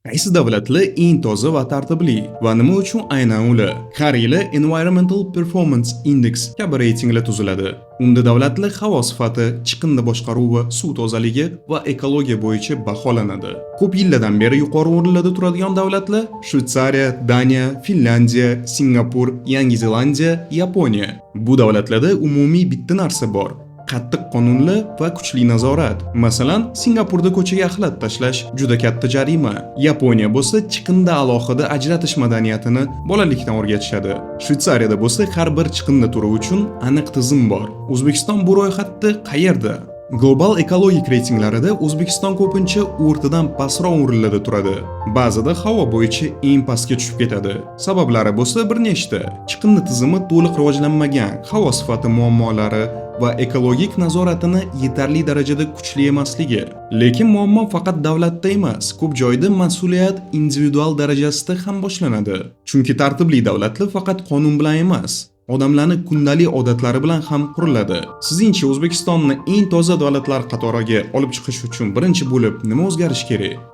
Qaysi davlatlar eng toza va tartibli va nima uchun aynan ular? Har yili Environmental Performance Index kabi reytinglar tuziladi. Unda davlatlar havo sifati, chiqindi boshqaruvi, suv tozaligi va ekologiya bo'yicha baholanadi. Ko'p yillardan beri yuqori o'rinlarda turadigan davlatlar Shveysariya, Daniya, Finlandiya, Singapur, Yangi Zelandiya, Yaponiya. Bu davlatlarda umumiy bitta narsa bor: qattiq qonunlar va kuchli nazorat. Masalan, Singapurda ko'chaga axlat tashlash juda katta jarima. Yaponiya bo'lsa chiqindi alohida ajratish madaniyatini bolalikdan o'rgatishadi. Shveysariyada bo'lsa har bir chiqindi turi uchun aniq tizim bor. O'zbekiston bu ro'yxatda qayerda? Global ekologik reytinglarida O'zbekiston ko'pincha o'rtadan pastroq o'rinlarda turadi. Ba'zida havo bo'yicha eng pastga tushib ketadi. Sabablari bo'lsa bir nechta. Chiqindi tizimi to'liq rivojlanmagan, havo sifati muammolari va ekologik nazoratini yetarli darajada kuchli emasligi. Lekin muammo faqat davlatda emas, ko'p joyda mas'uliyat individual darajasida ham boshlanadi. Chunki tartibli davlatlar faqat qonun bilan emas, odamlarning kundalik odatlari bilan ham quriladi. Sizningcha O'zbekistonni eng toza davlatlar qatoriga olib chiqish uchun birinchi bo'lib nima o'zgarish kerak?